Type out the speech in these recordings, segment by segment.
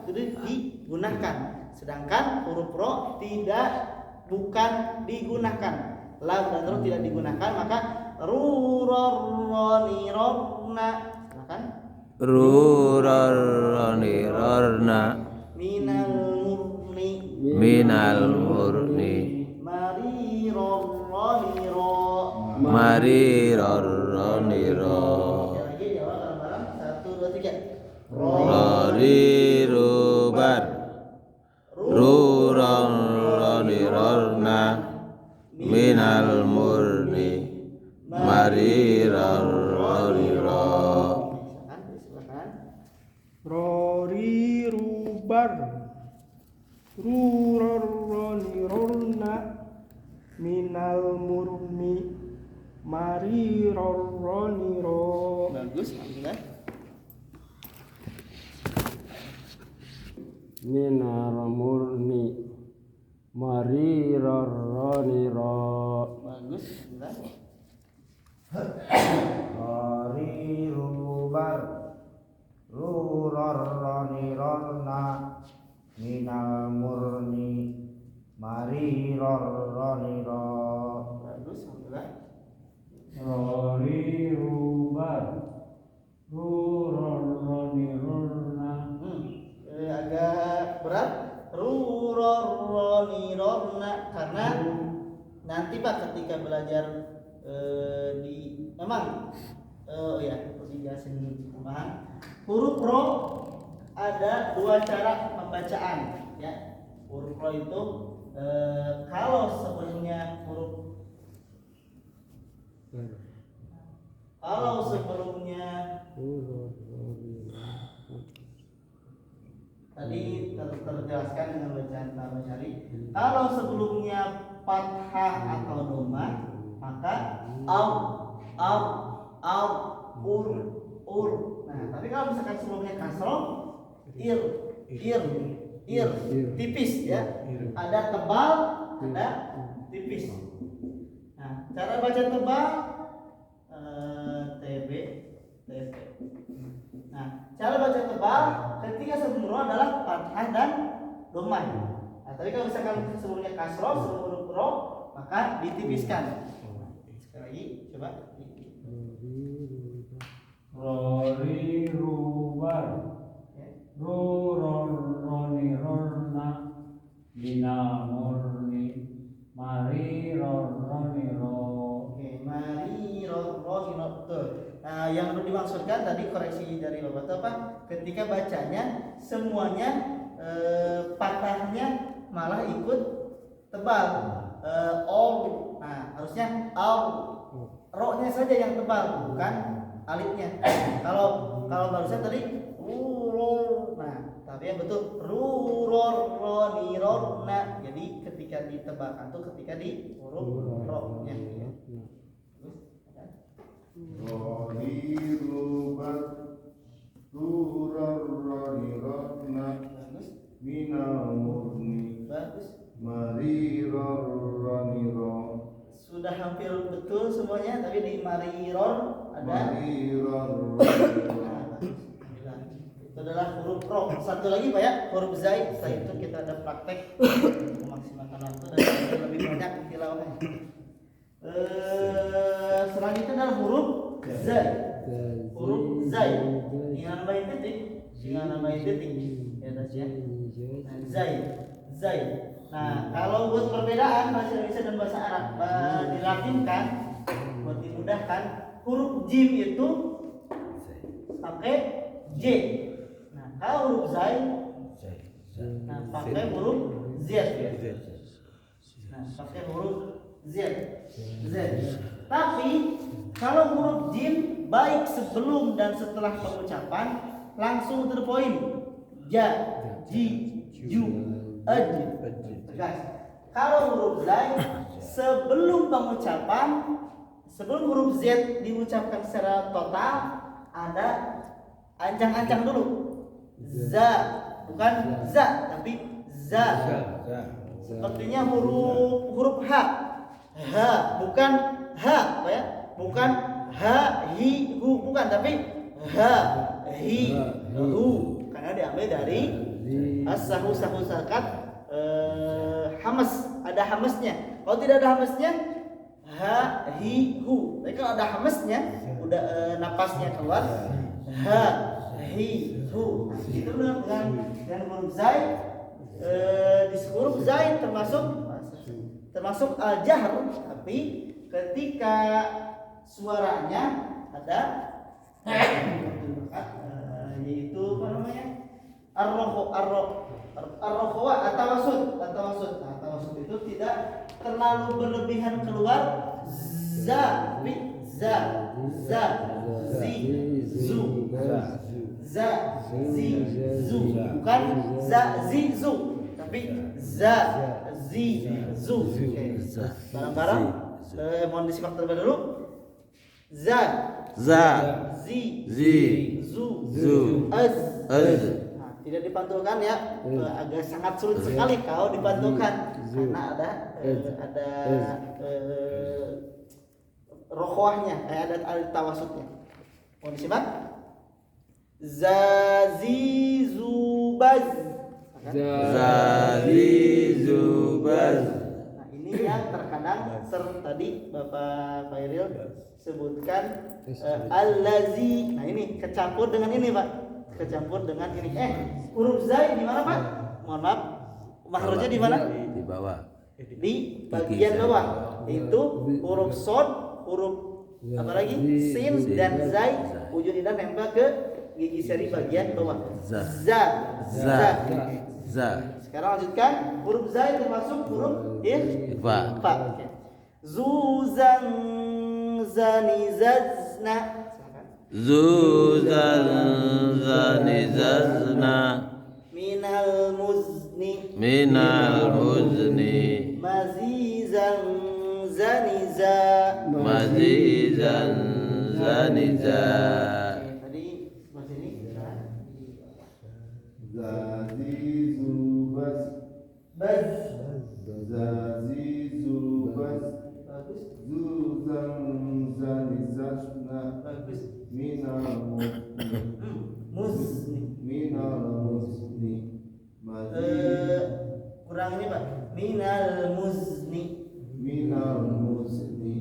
digunakan. Sedangkan huruf ro bukan digunakan. Lam dan ro tidak digunakan, maka ru ro ni ro na. Silakan. Ru ro ni ro na. Minal murni. Mari ro ni ro. Mari ro ni ro. Lagi jawab bareng-bareng 1 2 3. Rori rubar. Ru ro ni ro na. Minal murni. Mari ro ni ro. Silakan. Rori rubar. Ruroni rorna. Minal murni. Mari roroni ro. Bagus, alhamdulillah. Minal murni. Mari roroni ro. Bagus, alhamdulillah. Rori rubar. Ruroni rorna. Minal murni. Mari roroni ro. Bagus, alhamdulillah. Rori rubar. Ruroni rorna. Agak berat. Ruroni rorna karena nanti Pak ketika belajar memang harus dijelasin paham. Huruf ro ada 2 cara pembacaan ya. Huruf ro itu kalau sebelumnya tadi terjelaskan dengan bacaan Tabari. Kalau sebelumnya fathah atau dhamma, maka ur. Nah, tapi kalau misalkan sebelumnya kasroh, ir, tipis ya. Ada tebal, ada tipis. Nah, cara baca tebal TB. Nah, cara baca tebal ketika sebelum ro adalah fathah dan dhamma. Nah, tapi kalau misalkan sebelumnya kasroh, sebelum huruf ro, maka ditipiskan. Sekali lagi, coba. Rori rubar. Ruroni rorna. Minal murni. Mari roroni ro. Oke, mari ro betul. Nah, yang dimaksudkan tadi koreksi dari Bapak itu apa? Ketika bacanya semuanya patahnya malah ikut tebal. Nah, harusnya ro-nya saja yang tebal, bukan alifnya. Kalau barusan tadi nah, tapi yang betul ruroni rorna. Jadi ketika ditebalkan tuh ketika di huruf ro-nya ya. Rori rubar. Ruroni rorna. Minal murni. Bagus. Mari roroni ro. Sudah hampir betul semuanya, tapi di mariror ada. Nah, itu adalah huruf ro. Satu lagi Pak ya, huruf zai. Setelah itu kita ada praktek memaksimalkan waktu dan lebih banyak tilawahnya. Selanjutnya adalah huruf zai. Huruf zai. Dengan baik titik. Ya tadi ya. Zai. Nah, kalau buat perbedaan bahasa Indonesia dan bahasa Arab dilatinkan buat dimudahkan, huruf jim itu pakai j. Nah, kalau huruf zai pakai huruf z. Nah, pakai huruf z. Tapi kalau huruf jim baik sebelum dan setelah pengucapan langsung to the point. Ja, ji, ju, aj. Tegas. Kalau huruf zai sebelum pengucapan, sebelum huruf z diucapkan secara total ada ancang-ancang dulu. Za, bukan za tapi za. Sepertinya huruf h. H, bukan h, apa ya? Bukan ha, hi, hu, bukan, tapi ha, hi, hu. Karena diambil dari As-sahu sahu sakat hamas, ada hamasnya. Kalau tidak ada hamasnya ha hi hu. Tapi kalau ada hamasnya udah napasnya keluar ha hi hu. Nah, itu dengan huruf zai di huruf zai termasuk al-jahr, tapi ketika suaranya ada yaitu apa namanya? Ar-rohwa atawasud. Nah, tawasud itu tidak terlalu berlebihan keluar za, zi, zu, bukan za, zi, zu, tapi za, zi, zu. Oke. Barang-barang mohon disimak terlebih dahulu. Za, zi, zu, az. Nah, tidak dipantulkan ya, agak sangat sulit sekali kalau dipantulkan karena ada rohwahnya, ada tawasudnya. Mohon disimak. Zazizubaz. Nah, ini yang terkadang tadi Bapak Khairil sebutkan allazi. Nah, ini kecampur dengan ini, Pak. Kecampur dengan ini. Huruf zai di mana, Pak? Mohon maaf. Mahrujnya di mana? Di bawah. Di bagian bawah. Itu huruf sod, huruf apa lagi? Sin dan zai. Ujung lidah nempel ke gigi seri bagian bawah. Za. Sekarang lanjutkan. Huruf zai termasuk huruf Fa. Oke. Zuzan zanizazna. Zanizazna Minal muzni mazizan zaniza. Tadi seperti ini. Zazizubaz Baz. Zazizubaz Bagus. Zuzan zanizazna Bagus. Muzni. Kurang ini, Pak. Minal muzni.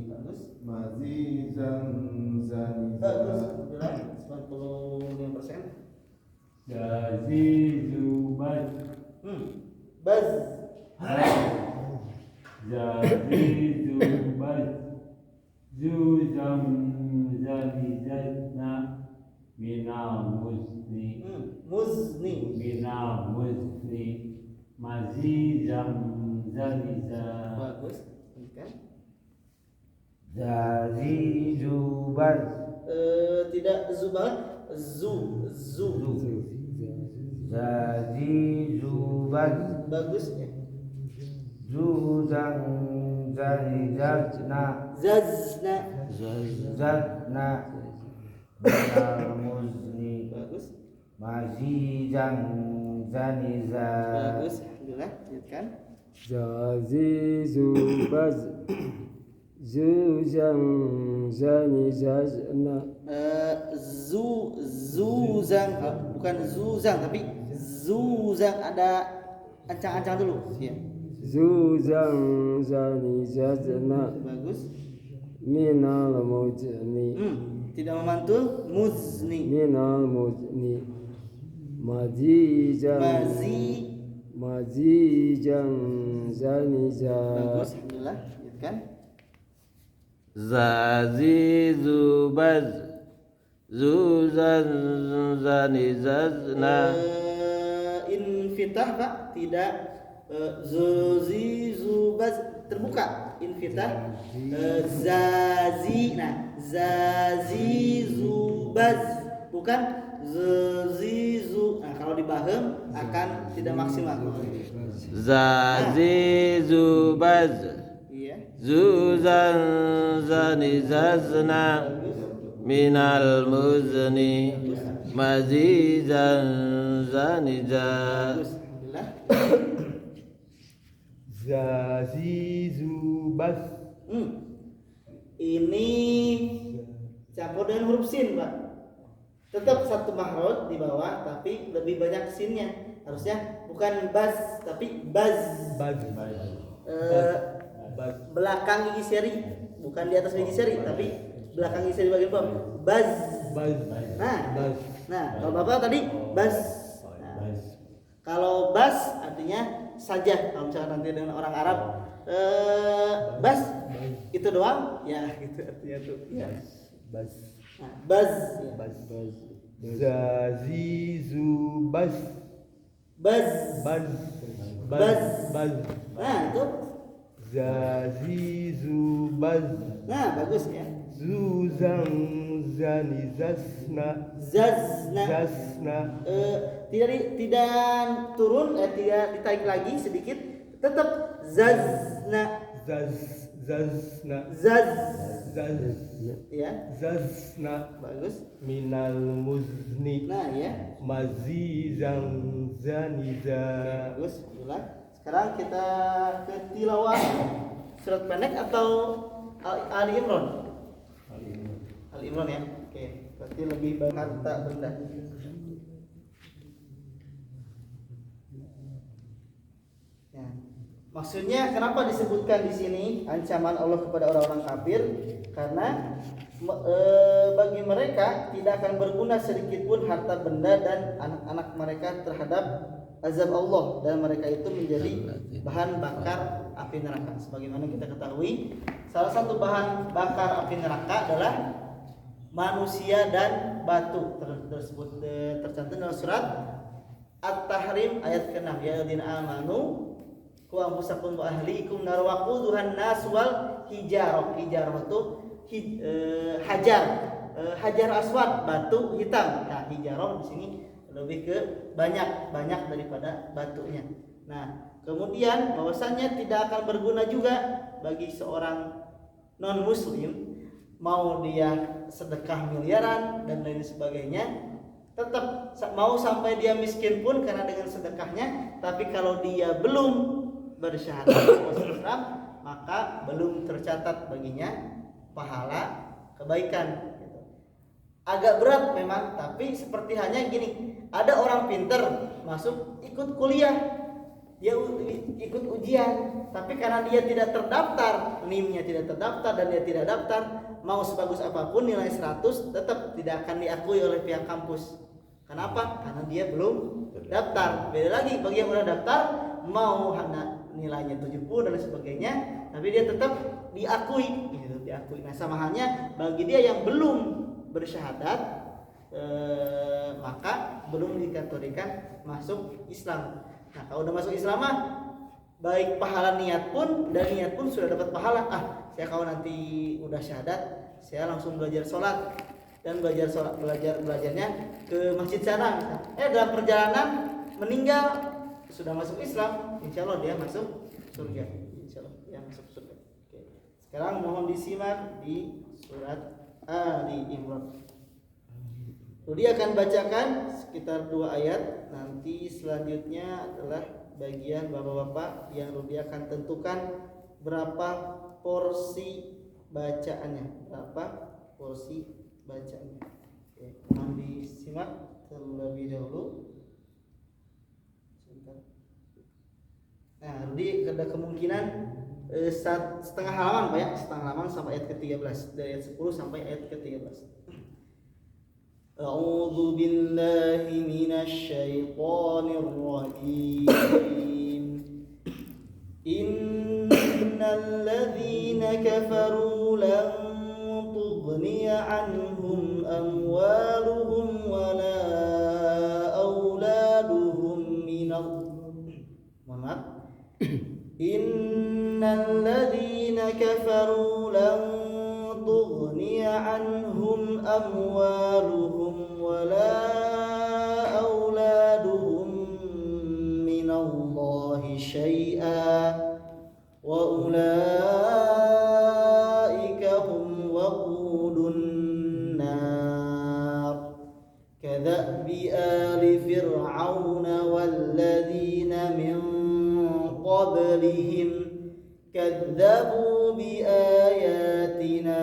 Bagus. Mazizan Bagus. zaniza Alhamdulillah. 95%. Zazizubaz. Baz. Zazizubaz. Zuzam zanizatna minal muzni. Muzni. Mazizam zaniza. Bagus. Kan? Zazizubaz Tidak zubat. Zu. Zazizubaz Bagus ya. Zuzan zanizatna Zatna Minal muzni Bagus. Mazizan zaniza Bagus. Alhamdulillah. Lanjutkan. Zazizubaz Zuzan zanizazna Zuzang, bukan zuzang tapi zuzang, ada ancang-ancang dulu ya. Zuzan zanizazna Bagus. Minal muzni Tidak memantul. Muzni. Minal muzni Mazizan zaniza. Bagus. Alhamdulillah. Lanjutkan. Zazizubaz Zuzan zanizazna. Infitah, Pak. Tidak. Zuzizubaz terbuka. Infitah. Zazizubaz bukan zazizu. Nah, kalau dibahem akan tidak maksimal. Zazizubaz Iya. Zuzan zanizazna minal muzni mazizan zaniza. Bagus. Alhamdulillah. Zazizubaz Ini campur dengan huruf sin, Pak. tetap satu makhraj di bawah tapi lebih banyak sinnya. Harusnya bukan baz tapi baz. Belakang gigi seri, bukan di atas gigi seri tapi belakang gigi seri bagian bawah. Baz. Nah, kalau Bapak tadi baz. Nah, kalau baz artinya saja. Kalau misalnya nanti dengan orang Arab baz itu doang ya gitu artinya tuh. Ya. Baz. Nah, baz. Ya. Zazizu baz. Baz. Nah, itu. Zazizu baz. Nah, bagus ya. Zuzan zanizasna. Zazna. Tidak turun, tidak ditarik lagi sedikit, tetap zazna. Ya, Zazna bagus. minal muzni Nah, ya. mazizan zaniza. Bagus, ulang. Sekarang kita ke tilawah surat pendek atau Ali Imran? Ali Imran ya. Oke, berarti lebih banyak harta benda. Ya. Maksudnya kenapa disebutkan di sini ancaman Allah kepada orang-orang kafir? Karena bagi mereka tidak akan berguna sedikit pun harta benda dan anak-anak mereka terhadap azab Allah, dan mereka itu menjadi bahan bakar api neraka. Sebagaimana kita ketahui, salah satu bahan bakar api neraka adalah manusia dan batu. Tersebut tercantum dalam surat At-Tahrim ayat ke-6, ya alladzina amanu qu anfusakum wa ahlikum nar waquduhan nas wal hijarah. Hijarah itu hajar aswad, batu hitam. Nah, hijarah di sini lebih ke banyak daripada batunya. Nah, kemudian bahwasannya tidak akan berguna juga bagi seorang non muslim, mau dia sedekah miliaran dan lain sebagainya, tetap mau sampai dia miskin pun karena dengan sedekahnya, tapi kalau dia belum bersyahadat masuk Islam, maka belum tercatat baginya pahala kebaikan. Agak berat memang, tapi seperti hanya gini, ada orang pinter masuk ikut kuliah, dia ikut ujian, tapi karena dia tidak terdaftar, NIM-nya tidak terdaftar dan dia tidak daftar, mau sebagus apapun nilai 100 tetap tidak akan diakui oleh pihak kampus. Kenapa? Karena dia belum daftar. Beda lagi bagi yang udah daftar, mau nilainya 70 dan sebagainya, tapi dia tetap diakui, gitu, diakui. Nah, sama halnya bagi dia yang belum bersyahadat, maka belum dikategorikan masuk Islam. Nah, kalau udah masuk Islam mah baik pahala niat pun sudah dapat pahala. Saya kalau nanti udah syahadat, saya langsung belajar sholat dan belajarnya ke masjid sana. Dalam perjalanan meninggal, sudah masuk Islam, insya Allah dia masuk surga. Insya Allah dia masuk surga. Oke. Sekarang mohon disimak di surat Ali Imran. Rudi akan bacakan sekitar 2 ayat. Nanti selanjutnya adalah bagian bapak-bapak yang Rudi akan tentukan berapa porsi bacaannya. Oke, mohon disimak terlebih dahulu. Nah, Rudi ada kemungkinan setengah halaman Pak ya, setengah halaman sampai ayat ke-13, dari ayat 10 sampai ayat ke-13. A'udzu billahi minasy syaithanir rajim. Innal ladzina kafaru lan tughniya anhum amwaluhum wala auladuhum Innal ladzina kafaru lan tughniya anhum amwaluhum wala auladuhum minallahi syai'a wa ulaika hum waqudun nar kadzabi ali fir'auna walladzina min qablihim kadzabu biayatina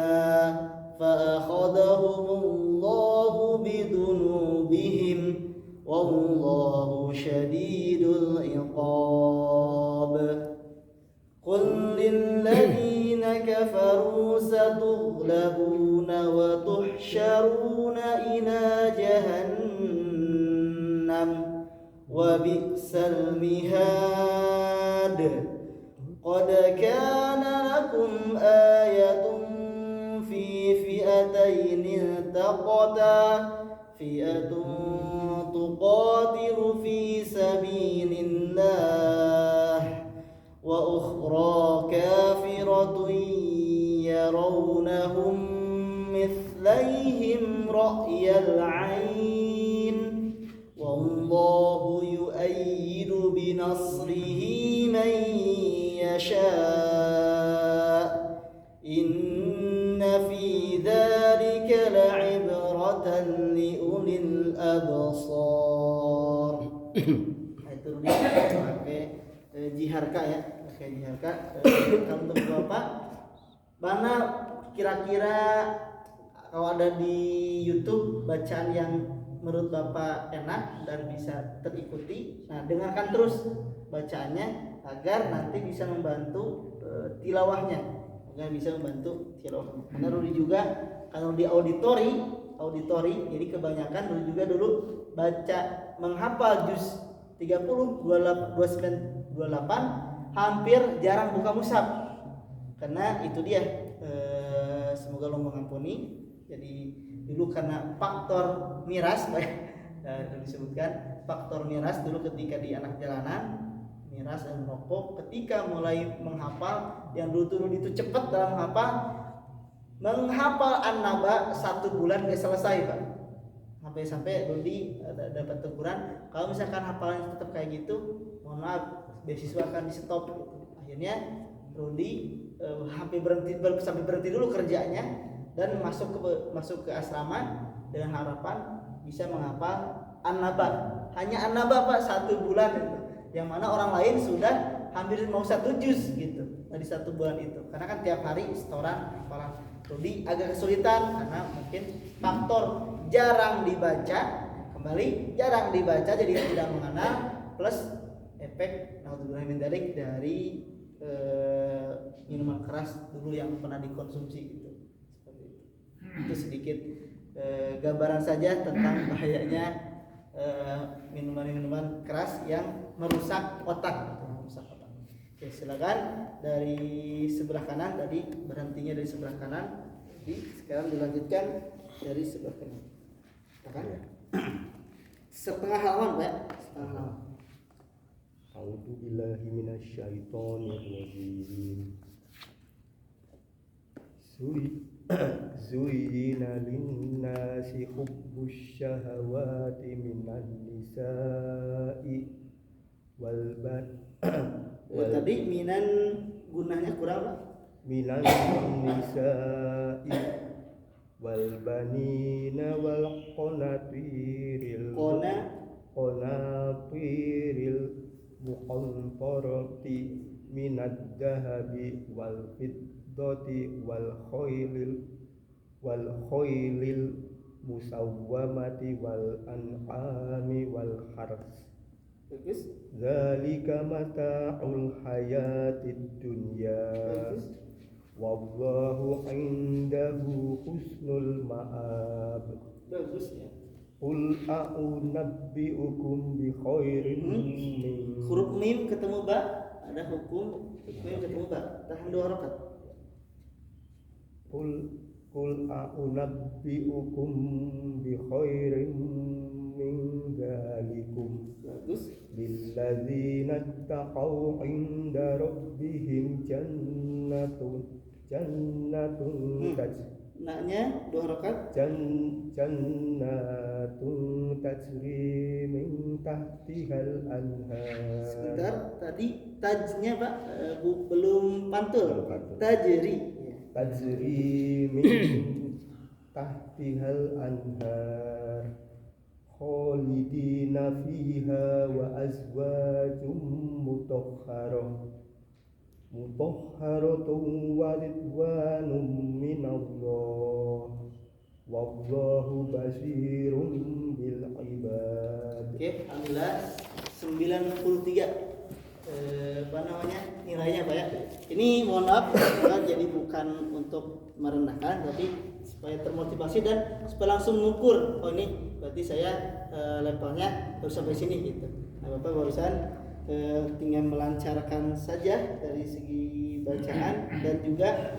fa akhadhahumullahu bidunubihim والله شديد العقاب قل للذين كفروا ستغلبون وتحشرون إلى جهنم وبئس المهاد قد كان لكم آية في فئتين التقتا فئة تقاتل في سبيل الله وأخرى كافرة يرونهم مثليهم رأي العين والله يؤيد بنصره من يشاء إن في ذلك لعبرة لأولي الأبصار. Itu pakai jiharka ya, pakai jiharka. Kalau untuk Bapak, mana kira-kira kalau ada di YouTube bacaan yang menurut Bapak enak dan bisa terikuti? Nah, dengarkan terus bacaannya agar nanti bisa membantu tilawahnya, agar bisa membantu tilawahnya. Karena Rudi juga kalau di auditori, jadi kebanyakan Rudi juga dulu baca menghafal juz 30, 29, 28 hampir jarang buka mushaf. Karena itu dia, semoga Allah mengampuni. Jadi dulu karena faktor miras, disebutkan faktor miras dulu ketika di anak jalanan, miras dan merokok. Ketika mulai menghafal, yang dulu itu cepat dalam menghafal An-Naba 1 bulan gak selesai, Pak. Sampai Rudi dapat teguran, kalau misalkan hafalannya tetap kayak gitu, mohon maaf, beasiswa akan di stop. Akhirnya Rudi sampai berhenti dulu kerjanya dan masuk ke asrama dengan harapan bisa menghafal An-Naba. Hanya An-Naba, Pak, 1 bulan itu. Yang mana orang lain sudah hampir mau 1 juz gitu dari 1 bulan itu. Karena kan tiap hari setoran hafalan. Rudi agak kesulitan karena mungkin faktor jarang dibaca, jadi tidak mengenal, plus efek naudzubillah min dzalik dari minuman keras dulu yang pernah dikonsumsi gitu. Seperti itu. Itu sedikit gambaran saja tentang bahayanya minuman keras yang merusak otak. Oke, silakan dari sebelah kanan, tadi berhentinya dari sebelah kanan, jadi sekarang dilanjutkan dari sebelah kanan. Setengah halaman, Pak. Setengah halaman. A'udzu billahi minasyaitonir rajim. Zuyyina lin-nasi hubbus syahawati minan nisa'i wal Tadi minan gunanya kurang, Pak. minan nisa'i wal banina wal qanatiril muqantarati minad dahabi wal fiddati wal khaylil musawwamati wal an'ami wal harth. Bagus. Zalika mata'ul hayatid dunya. Bagus. Wallahu indahu husnul ma'ab. Bagus ya. Qul a'unabbi'ukum bi khairin min Huruf mim ketemu ba, ada hukum mim ketemu ba. Tahan 2 rakaat. Qul a'unabbi'ukum bi khairin min dzalikum. Bagus. Lilladzina taqaw 'inda rabbihim jannatun Naknya 2 rakaat. Jannatun tajri min tahtihal anhar. Sebentar, tadi tajnya, Pak, belum pantul. Tajri. Tajri min tahtihal anhar. Khalidina fiha wa azwajum mutahharatun wa ridwanum minallah wallahu basirun bil ibad. Oke, alhamdulillah 93 apa namanya nilainya Pak ya. Ini mohon maaf jadi bukan untuk merendahkan tapi supaya termotivasi dan supaya langsung mengukur, oh ini berarti saya levelnya harus sampai sini gitu. Nah Bapak barusan tinggal melancarkan saja dari segi bacaan dan juga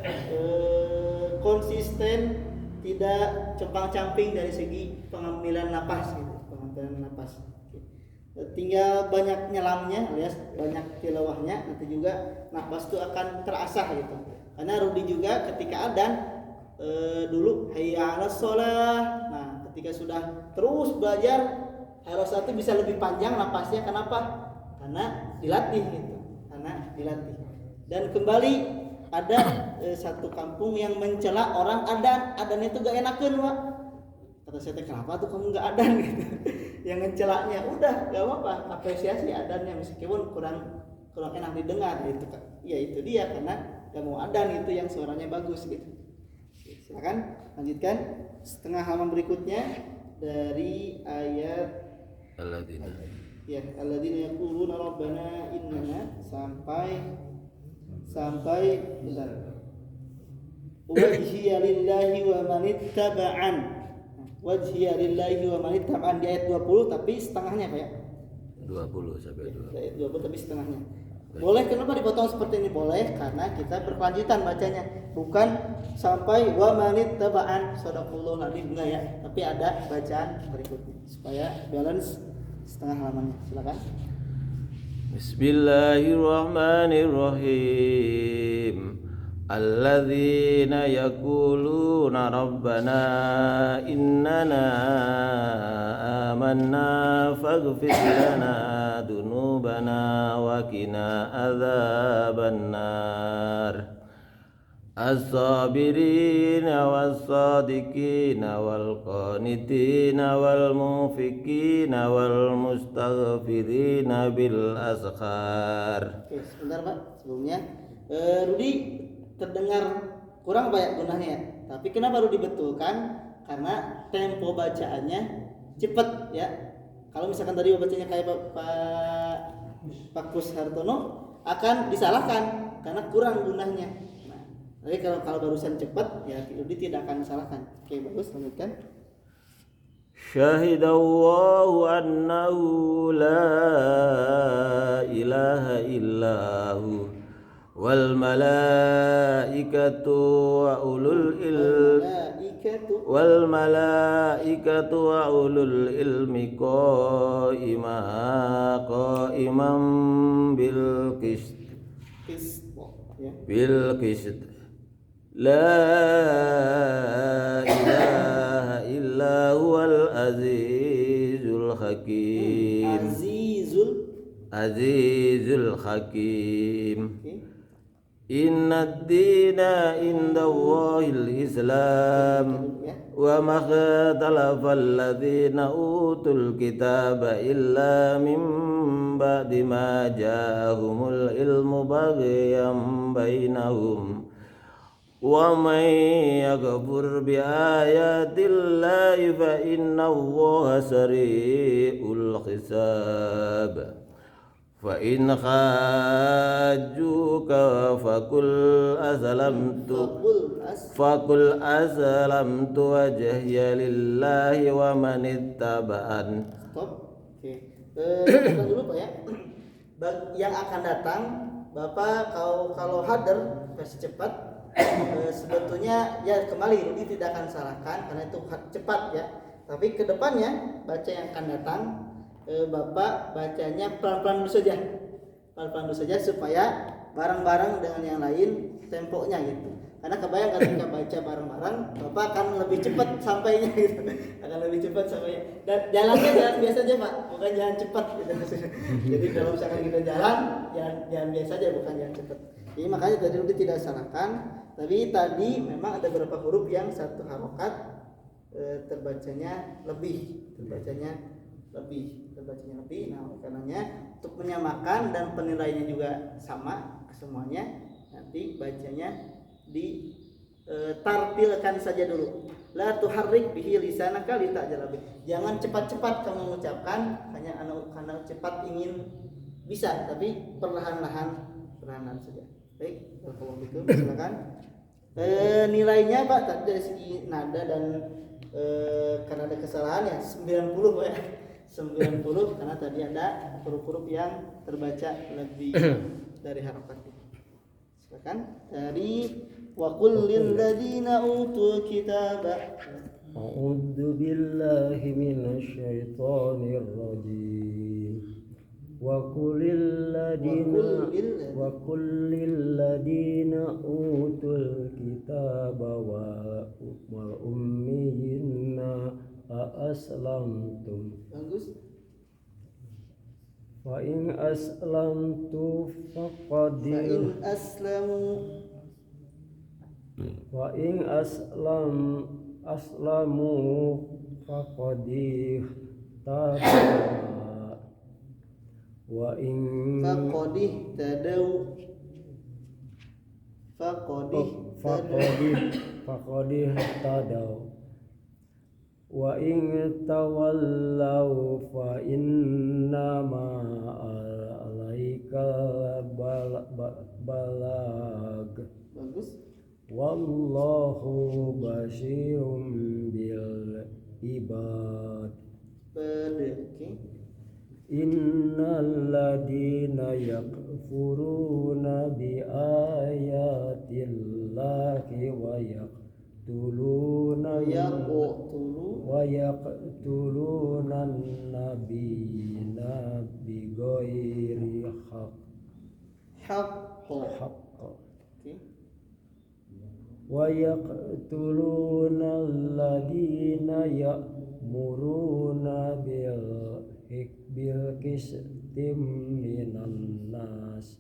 konsisten, tidak compang-camping dari segi pengambilan napas gitu, pengambilan napas. Tinggal banyak nyelamnya alias banyak tilawahnya, nanti juga nafas itu akan terasah gitu. Karena Rudi juga ketika adzan dulu hayya 'alas shalah. Nah, ketika sudah terus belajar harus satu bisa lebih panjang nafasnya. Kenapa? Karena dilatih gitu. Karena dilatih. Dan kembali ada satu kampung yang mencela orang adzan itu gak enakeun, Pak. Kata saya, kenapa tuh kamu gak adzan gitu. Yang ngecelaknya udah gak apa-apa, apresiasi adzannya meskipun kurang enak didengar gitu kan. Ya itu dia karena gak mau adzan itu yang suaranya bagus gitu. Silakan lanjutkan setengah halaman berikutnya dari ayat Alladzina. ya alladzina yaquluna rabbana innana sampai bentar. Wajhiya lillahi wa manittaba'an. Wajhiya lillahi wa manittaba'an di ayat 20 tapi setengahnya Pak ya. 20 sampai 20. Ayat 20 tapi setengahnya. Boleh, kenapa dipotong seperti ini? Boleh karena kita berkelanjutan bacanya, bukan sampai wa manittaba'an sadaqallahu aladzim enggak ya, tapi ada bacaan berikutnya supaya balance setengah halamannya. Silakan. Bismillahirrahmanirrahim. Alladzina yaquluna rabbana innana amanna faghfir lana dunubana wa qina adzabannar. As-sabirina was-sadiqina wal-qanitina wal-mufiqina wal-mustaghfirina bil askhar. Oke, sebentar Pak, sebelumnya Rudi terdengar kurang banyak gunanya ya. Tapi kenapa Rudi betulkan? Karena tempo bacaannya cepat ya. Kalau misalkan tadi bacanya kayak Pak Kus Hartono akan disalahkan karena kurang gunanya. Nah, tapi kalau barusan cepat ya Rudi tidak akan disalahkan. Oke, bagus, lanjutkan. Syahidallahu annahu la ilaha illahu wal malaikatu wa ulul ilmi qa'iman bil qist la ilaha illa huwal azizul hakim. Azizul hakim. Inna ad-dina indallahil Islam wa ma ikhtalafa alladhina utul kitaba illa min ba'di ma ja'ahumul ilmu baghyan bainahum wa man yakfur bi ayatillahi fa innallaha sari'ul hisab. Fa in khajjuka faqul aslamtu wajhiya lillahi wa man ittaba'an. Stop. Oke. Kita dulu Pak ya. Yang akan datang Bapak kalau hadir versi cepat sebetulnya ya kembali Rudi tidak akan salahkan karena itu cepat ya. Tapi kedepannya baca yang akan datang Bapak bacanya pelan-pelan dulu saja supaya bareng-bareng dengan yang lain temponya gitu. Karena kebayang ketika baca bareng-bareng Bapak akan lebih cepat sampainya gitu. Akan lebih cepat sampainya. Dan jalannya jalan biasa aja Pak, bukan jalan cepat gitu. Jadi kalau misalkan kita jalan jalan biasa aja, bukan jalan cepat. Jadi makanya tadi Rudi tidak salahkan, tapi tadi memang ada beberapa huruf yang satu harokat terbacanya lebih. Nah, karenanya untuk menyamakan dan penilaiannya juga sama semuanya, nanti bacanya ditartilkan saja dulu. la tuharrik bihi lisanaka litajala bih. Jangan cepat-cepat kamu mengucapkan hanya karena cepat ingin bisa, tapi perlahan-lahan saja. Baik, kalau begitu silakan. Nilainya Pak tadi dari segi nada dan karena ada kesalahan ya 90 Pak ya. 90 karena tadi ada huruf-huruf yang terbaca lebih dari harokat. Silakan dari wa qul lil ladzina utul kitaba. A'udzu billahi minasyaitonir rajim. Wa qul lil ladzina utul kitaba wal ummiyina aslamtum. Bagus. Fa in aslamtu faqad Wa in aslamu faqad tada wa in faqad tadaw wa in tawallaw fa inna ma alaika balag. Bagus. Wallahu basyirum bil ibad. Innal ladina yakfuruna bi ayatillahi wa yaqtuluna nabiyina bighairi haqq. Wa yaqtuluna alladina ya'muruna bil qistim minan nas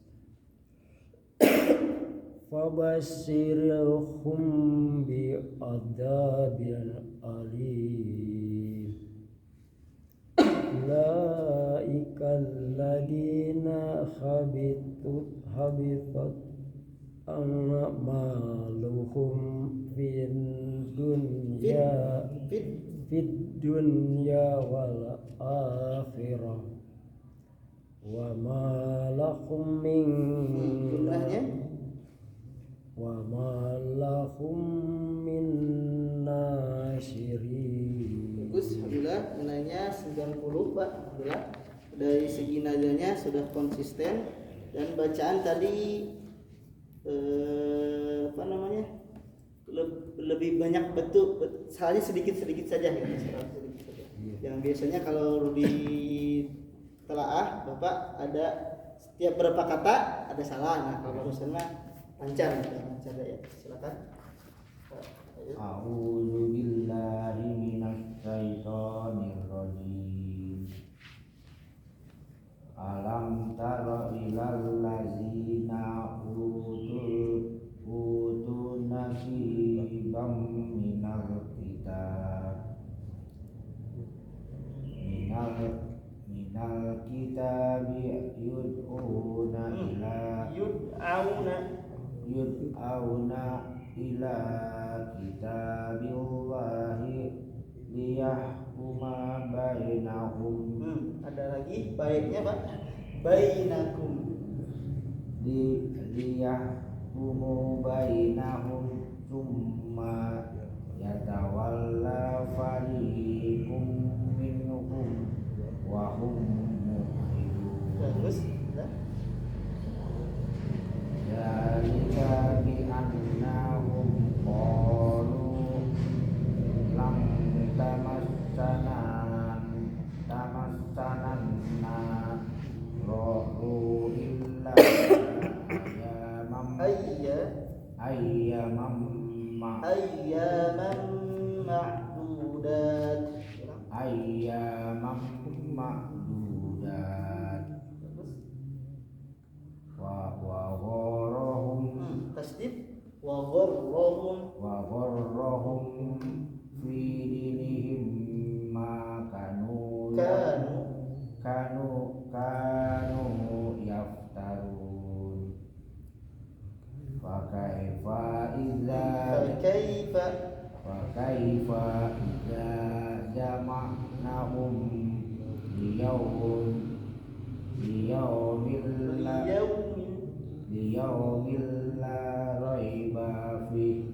fabashshirhum bi adzabil alim. Ulaika alladina habitat a'maluhum fid dunya wal akhirah wa ma lahum min nasirin. Bagus, alhamdulillah nilainya 90 Pak. Alhamdulillah dari segi nadanya sudah konsisten dan bacaan tadi lebih banyak betul salahnya sedikit saja gitu, sedikit saja. Yang biasanya kalau di telaah Bapak ada setiap berapa kata ada salah. Nah, kalau barusan mah lancar ya. Silakan. A'udzu billahi minasy syaithanir rajim. Alam tara ilal ladzina utun nasibam minal kitabi yud'auna ila kitabillahi liyahkuma bainahum. Ada lagi baiknya Pak. Bainakum. Liyahkumu bainahum summa yatawalla fariqum minhum wa hum mu'ridun. Bagus. Zalika bi annahum qalu lam tamassanan rohu illa ayyaman ma'dudat wa gharrahum tasdid wa gharrahum fi dinihim ma kanu yaftarun. Fa kaifa kaifa idza jama'nahum liyawmil la raiba fi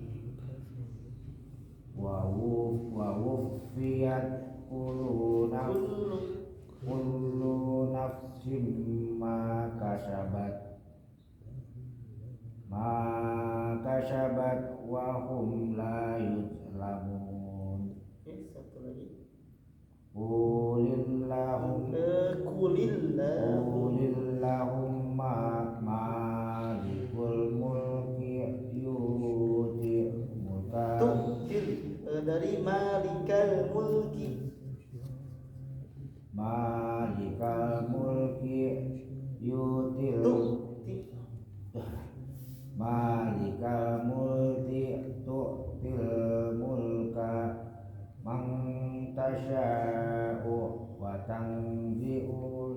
wa wuffiyat kullu nafsin ma kasabat wa hum la yuzlamun. Satu lagi. Qulillahumma malikul mulki yu'til mulka Dari malikal mulki. yu'til tu'til mulka man tasya'u wa tanzi'ul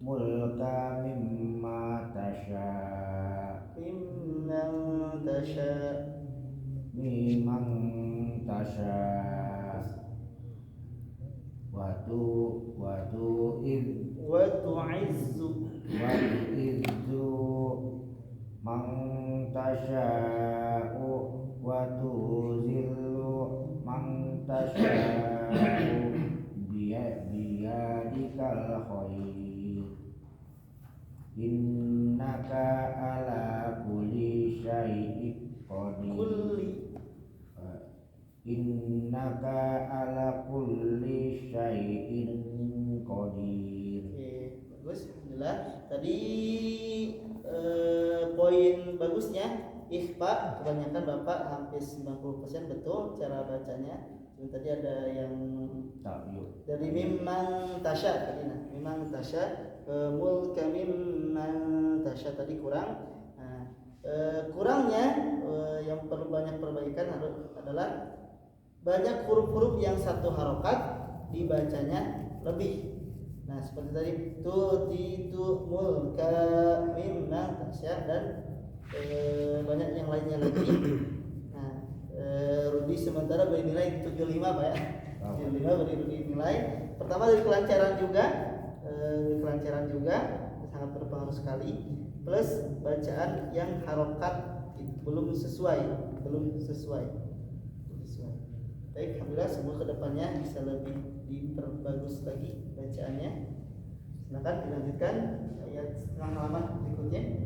mulka mimman tasya wa tu'izzu man tasya'u wa tuzillu man tasya'u biyadikal khair innaka ala kulli syai'in qadir innaka ala kulli syai'in qadir. Oke, bagus, alhamdulillah. Tadi poin bagusnya ikhfa kebanyakan Bapak hampir 90% betul cara bacanya. Cuma tadi ada yang dari mimman tasya tadi, nah mimman tasya mulka mimman tasya tadi kurang. Nah, kurangnya yang perlu banyak perbaikan adalah banyak huruf-huruf yang satu harokat dibacanya lebih. Nah seperti tadi tu mulka mimman tasya dan banyak yang lainnya lagi. Nah Rudi sementara beri nilai 75 Pak ya. 75 beri nilai. Pertama dari kelancaran juga sangat berpengaruh sekali. Plus bacaan yang harokat belum sesuai. Baik, alhamdulillah semua kedepannya bisa lebih diperbagus lagi bacaannya. Silakan dilanjutkan ayat setengah halaman berikutnya.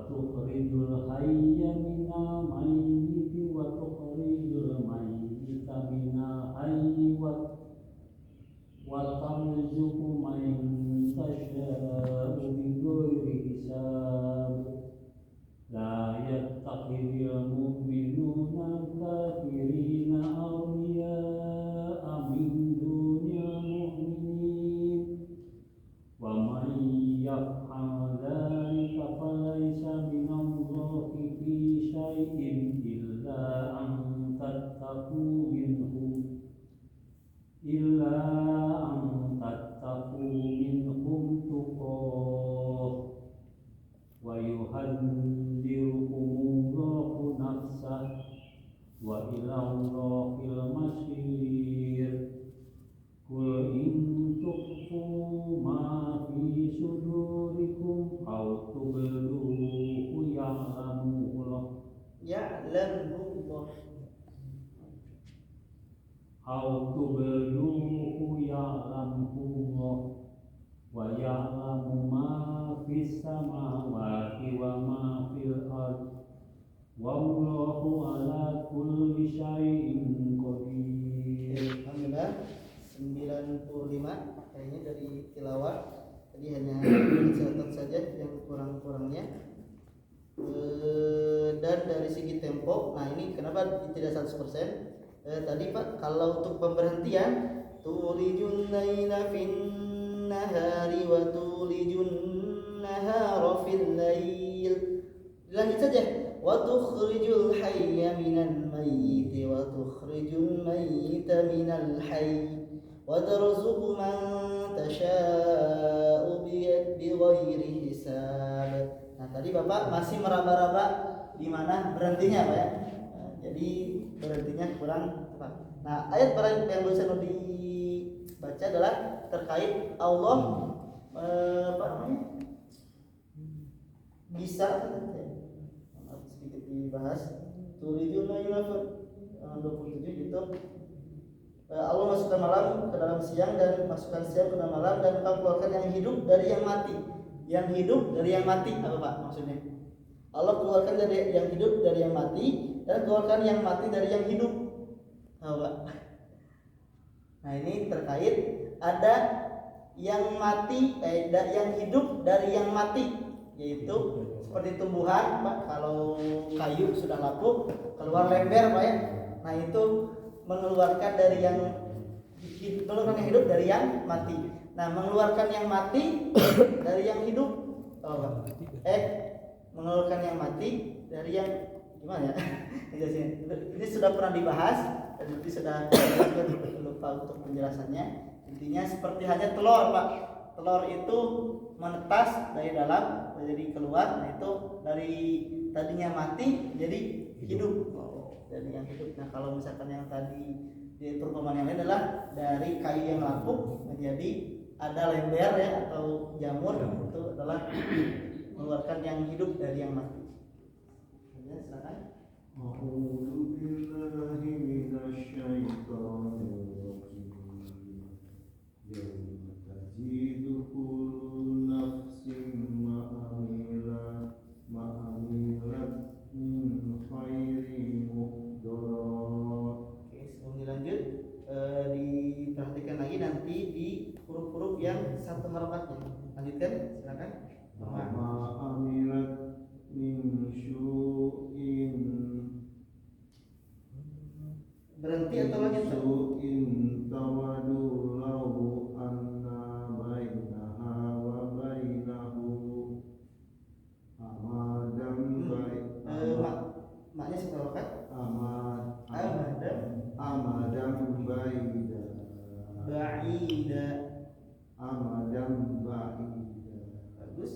Tukhrijul hayya minal mayyiti wa tukhrijul mayyita minal hayyi wa tarzuqu man tasha'u bighairi hisab. La yattakhidhul mu'minuna al-kafirina awliya'a min dunil mu'minin wa man yaf'al dhalika falaysa minallahi fi syai'in illa an tattaqu minhum tuqah wa yuhadzirukumullahu nafsah wa ilallahil masir. Qul in tukhfu ma fi sudurikum aw tubduhu ya'lamullah wa ya'lamu ma fis samawati wa ma fil ardh wallahu ala kulli syai'in qadir. Alhamdulillah 95 kayaknya dari tilawah. Tadi hanya catat saja yang kurang-kurangnya. Dan dari segi tempo, nah ini kenapa tidak 100%? Tadi Pak, kalau untuk pemberhentian tulijun laila fin nahari wa tulijun nahara fil lail, dilanjut saja wa tukhrijul hayya minal mayyiti wa tukhrijul mayyita minal hayy wa tarzuqu man tasha'u bighairi hisab. Nah, tadi Bapak masih meraba-raba di mana berhentinya Pak ya. Nah, jadi berhentinya kurang tepat. Nah, ayat yang barusan dibaca adalah terkait Allah apa namanya? Bisa sedikit dibahas. Tulijuna yunafir 27 gitu. Allah masukkan malam ke dalam siang dan masukkan siang ke dalam malam dan engkau keluarkan yang hidup dari yang mati. Yang hidup dari yang mati apa Pak maksudnya? Allah keluarkan dari yang hidup dari yang mati dan keluarkan yang mati dari yang hidup. Apa Pak? Nah, ini terkait ada yang mati yang hidup dari yang mati, yaitu seperti tumbuhan Pak, kalau kayu sudah lapuk keluar lember Pak ya. Nah, itu mengeluarkan dari yang hidup dari yang mati. Nah, mengeluarkan yang mati dari yang hidup. Oh, mengeluarkan yang mati dari yang gimana ya? Ini sudah pernah dibahas dan nanti sudah lupa untuk penjelasannya. Intinya seperti hanya telur Pak. Telur itu menetas dari dalam menjadi keluar. Nah, itu dari tadinya mati jadi hidup. Dari yang hidup. Nah, kalau misalkan yang tadi di perumpamaan yang lain adalah dari kayu yang lapuk menjadi ada lember ya atau jamur, itu adalah mengeluarkan yang hidup dari yang mati. Ya, silakan. A'udzu billahi minasyaitonir rajim. Yauma tajidu kullu nafsin ma'amilat min khairin muhdarat. Oke, sebelum dilanjut diperhatikan lagi nanti di huruf-huruf yang satu harokatnya. Lanjutkan, silakan. Ma'amilat min syu'in. Berhenti atau lanjut? Syu'in tawadu lahu anna bainaha wa bainahu amadan maknya satu harokat. Amadan baida. Amadan ba'ida. Bagus.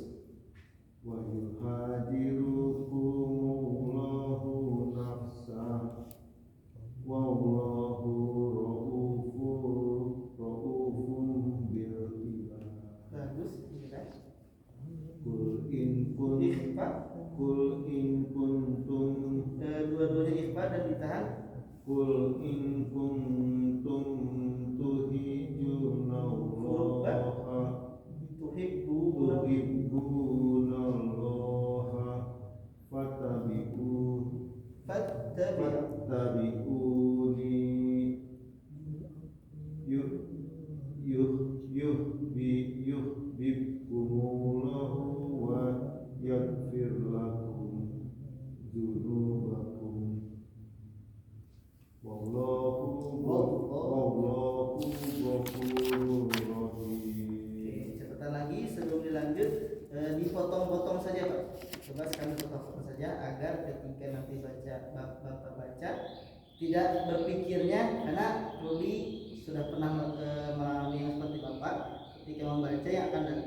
Wa yuhadirukumullahu nafsah wallahu ra'ufun bil ibad. Bagus. Kul in kuntum Dua-duanya ikhfa dan ditahan. Kul in kuntum tuhibbunallaha fattabi'uni yuhibbukumullahu wa yaghfir lakum dzunubakum. Wallahu ghafurur rahim. Catatan lagi sebelum dilanjut, dipotong-potong saja Pak. Coba sekali potong-potong saja agar ketika nanti Bapak baca tidak berpikirnya, karena Ruli sudah pernah mengalami yang seperti Bapak. Ketika membaca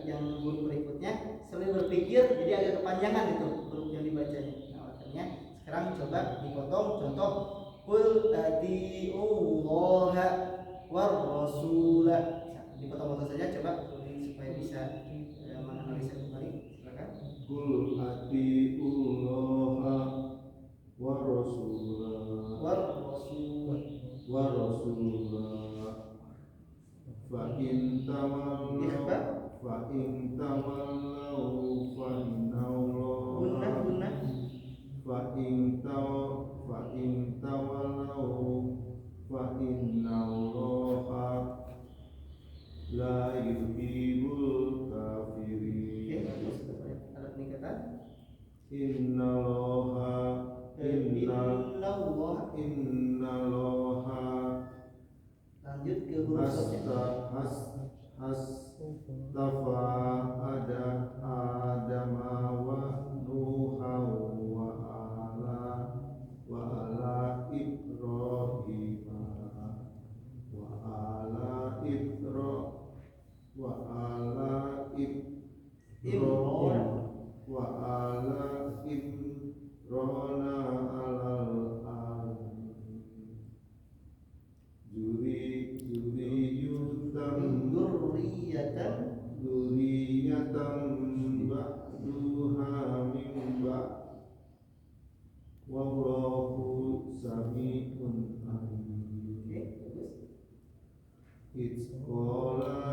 yang huruf berikutnya selalu berpikir, jadi agak kepanjangan itu huruf yang dibacanya. Nah, makanya sekarang coba dipotong. Contoh, qul atiullaha war rasula. Dipotong-potong saja coba supaya bisa menganalisa kembali. Silakan. Qul atiullaha wa rasulah fa in tawallaw fa innallaha la yuhibbul kafirin. Ada peningkatan. Innallaha Lanjut ke huruf hastafa adama wa nuha wa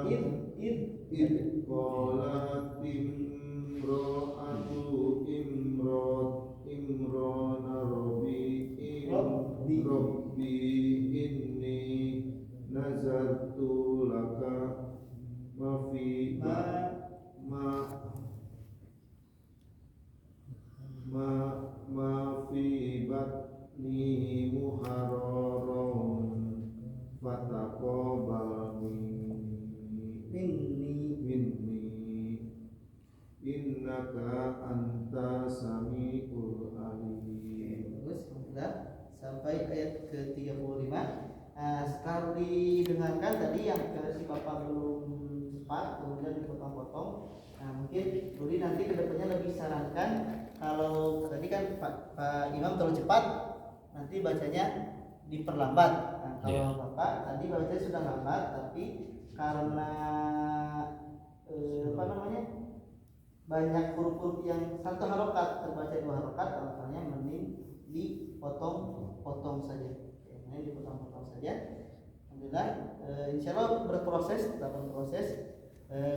إذ قالت امرأة إمران ربي إني نذرت لك ما في بطني محررا فتقبل minni innaka anta samiul alim. Bagus, alhamdulillah. Sampai ayat ke-35. Nah, sekarang didengarkan tadi yang si Bapak belum sempat, kemudian dipotong-potong. Nah, mungkin Budi nanti kedepannya lebih sarankan kalau tadi kan Pak Imam terlalu cepat, nanti bacanya diperlambat. Nah, kalau Bapak tadi bacanya sudah lambat, tapi karena banyak huruf-huruf yang satu harokat terbaca dua harokat, makanya mending dipotong saja. Mending dipotong saja. Alhamdulillah, insya Allah berproses, tetap berproses.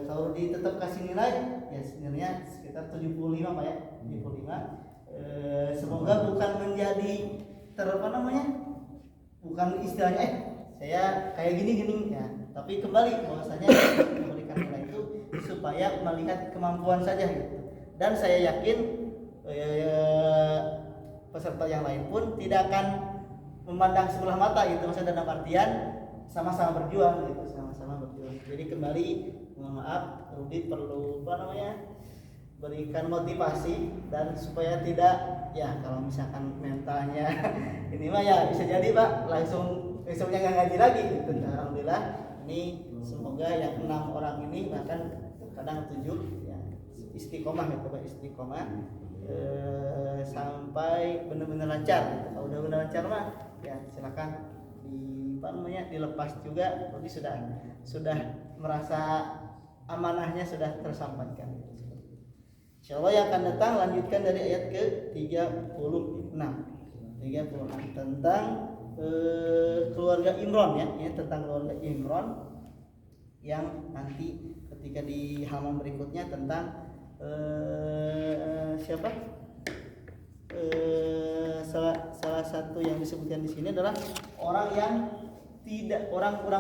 Kalau tetap kasih nilai, ya sebenarnya sekitar 75 Pak ya, 75. Semoga bukan menjadi bukan istilahnya saya kayak gini ya. Tapi kembali bahwasanya memberikan nilai itu supaya melihat kemampuan saja gitu. Dan saya yakin peserta yang lain pun tidak akan memandang sebelah mata gitu, maksudnya dalam artian sama-sama berjuang gitu, sama-sama berjuang. Jadi kembali mohon maaf, Rudi perlu berikan motivasi dan supaya tidak ya kalau misalkan mentalnya ini mah ya bisa jadi Pak langsung besoknya nggak ngaji lagi gitu. Alhamdulillah ini semoga yang 6 orang ini bahkan kadang 7 ya istiqomah gitu Pak, istiqomah sampai benar-benar lancar gitu. Kalau udah benar lancar mah ya silakan dilepas juga. Jadi sudah merasa amanahnya sudah tersampaikan. Insyaallah yang akan datang lanjutkan dari ayat ke-36 tentang keluarga Imron ya, tentang keluarga Imron yang nanti ketika di halaman berikutnya tentang siapa? Salah satu yang disebutkan di sini adalah orang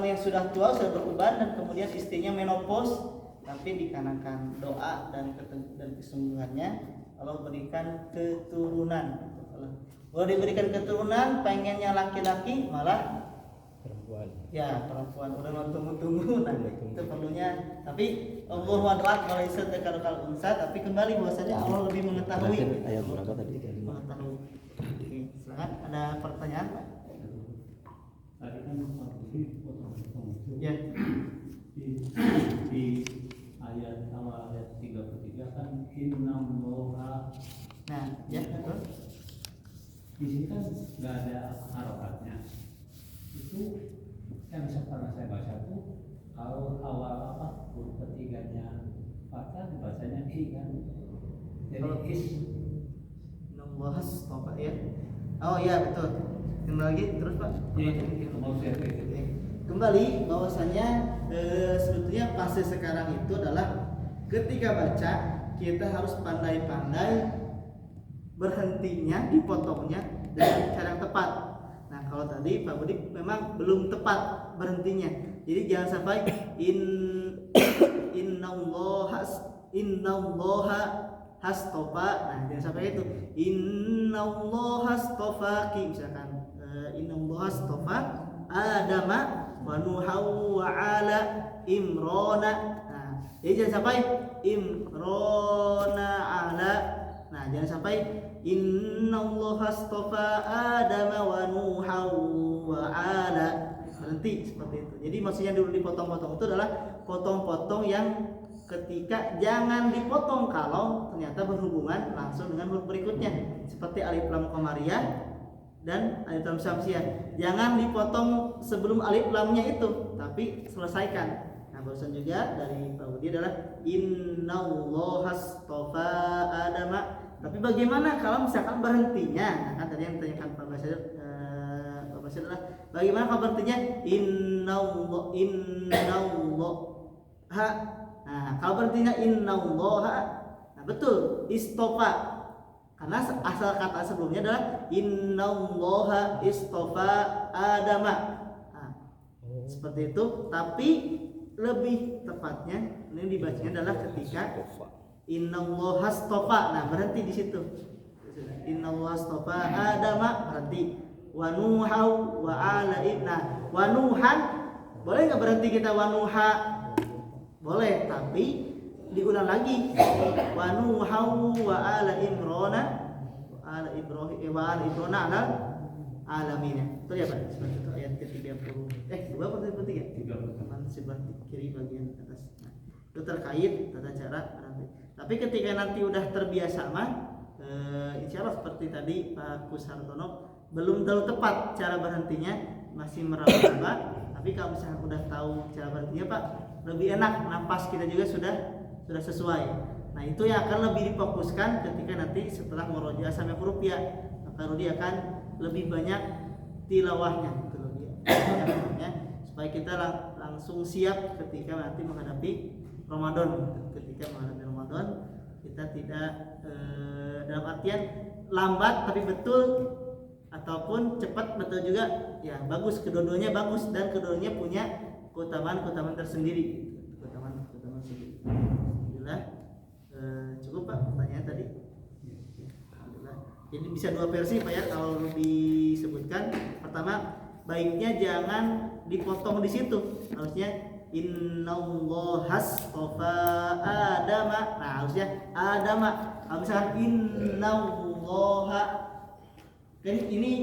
yang sudah tua, sudah beruban dan kemudian istrinya menopause, tapi dikarenakan doa dan kesungguhannya Allah berikan keturunan. Kalau diberikan keturunan pengennya laki-laki malah perempuan. Ya perempuan udah mau tunggu-tunggu itu perlunya. Tapi Allah wadrat walaisa dzakar unsa, tapi kembali bahwasanya Allah lebih mengetahui. Ayat berapa tadi? Mengetahui. Oke, silakan ada pertanyaan Pak? Tadi kan potong-potong Ya. di ayat awal ayat 33 kan innallaha. Nah, ya betul. Di sini kan nggak ada harokatnya. Itu yang pernah saya baca tuh kalau awal huruf ketiganya fathah bacanya i kan. Jadi is Nambahas Pak ya. Oh iya betul. Kembali lagi terus Pak. mau saya Kembali bahwasanya sebetulnya fase sekarang itu adalah ketika baca kita harus pandai-pandai berhentinya, dipotongnya dengan cara yang tepat. Nah kalau tadi Pak Budi memang belum tepat berhentinya, jadi jangan sampai innallaha hastofa. Nah jangan sampai itu innallaha hastofaki misalkan innallaha hastofa Adama wa Nuha wa ala Imrona. Nah jadi jangan sampai Imrona ala. Nah jangan sampai innallaha astafa Adama wa Nuha wa ala. Berhenti seperti itu. Jadi maksudnya dulu dipotong-potong itu adalah potong-potong yang ketika jangan dipotong kalau ternyata berhubungan langsung dengan huruf berikutnya seperti alif lam qamariyah dan alif lam syamsiyah. Jangan dipotong sebelum alif lamnya itu, tapi selesaikan. Nah, barusan juga dari Pak Budi adalah innallaha astafa Adama. Tapi bagaimana kalau misalkan berhentinya? Nah, kan tadi yang ditanyakan Pak Basir adalah bagaimana kalau berhentinya ha. Nah, kalau berartinya innallaha, nah betul istofa. Karena asal kata sebelumnya adalah innallaha istofa Adama. Nah, seperti itu, tapi lebih tepatnya ini dibacanya adalah ketika innallaha istofa. Nah, berhenti di situ. Innallaha istofa Adama, berhenti. Wa nuhau wa ala ibna. Wa nuhan, boleh nggak berhenti kita wa nuha? Boleh, tapi diulang lagi. Wa nuhau wa ala imrona wa ala ibrahim wa ala imrona ala alamin. Itu ya Pak, seperti itu ayat ke-30. 2 atau 33? 30. Sebelah kiri bagian atas. Nah, itu terkait tata cara berhenti. Tapi ketika nanti udah terbiasa mah insya Allah seperti tadi Pak Kusartono belum terlalu tepat cara berhentinya, masih meraba-raba. Tapi kalau misalnya udah tahu cara berhentinya Pak, lebih enak, napas kita juga sudah sesuai. Nah, itu yang akan lebih difokuskan ketika nanti setelah murojaah sampai huruf ya, maka Rudi akan lebih banyak tilawahnya gitu loh ya, supaya kita langsung siap ketika nanti menghadapi Ramadan. Ketika menghadapi Ramadan kita tidak dalam artian lambat tapi betul, ataupun cepat betul juga ya, bagus, kedua-duanya bagus dan kedua-duanya punya keutamaan tersendiri. Keutamaan sendiri. Alhamdulillah. Cukup Pak pertanyaan tadi. Alhamdulillah. Jadi bisa 2 versi Pak ya kalau disebutkan. Pertama, baiknya jangan dipotong di situ. Harusnya innallaha astafa Adama. Nah, harusnya Adama. Kalau misalkan innallaha, kan ini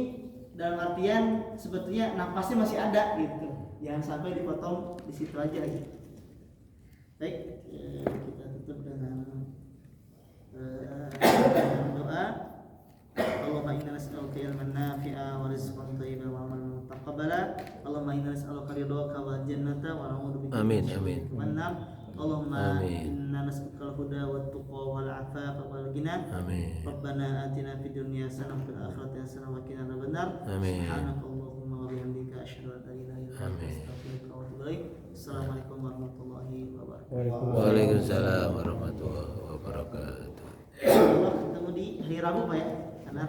dalam artian sebetulnya napasnya masih ada gitu. Jangan sampai dipotong di situ aja gitu. Baik, kita tutup dengan doa. Allahumma inna nas'aluka ilman nafi'a wa rizqan thayyiban wa amalan mutaqabbala. Allahumma inna nas'aluka ridhaka wal jannata wa na'udzubika Amin, min amin. syarri nar. Allahumma Amin. inna nas'aluka al-huda wat tuqa wal 'afafa wal ghina. Amin. Rabbana atina fid dunya hasanah wa fil akhirati hasanah wa qina adzabannar. Amin. Subhanakallahumma wa bihamdika asyhadu an la ilaha illa anta Amin. astaghfiruka wa atubu ilaik. Assalamualaikum warahmatullahi wabarakatuh. Waalaikumsalam warahmatullahi wabarakatuh. Insyaallah ketemu di hari Rabu Pak ya. Karena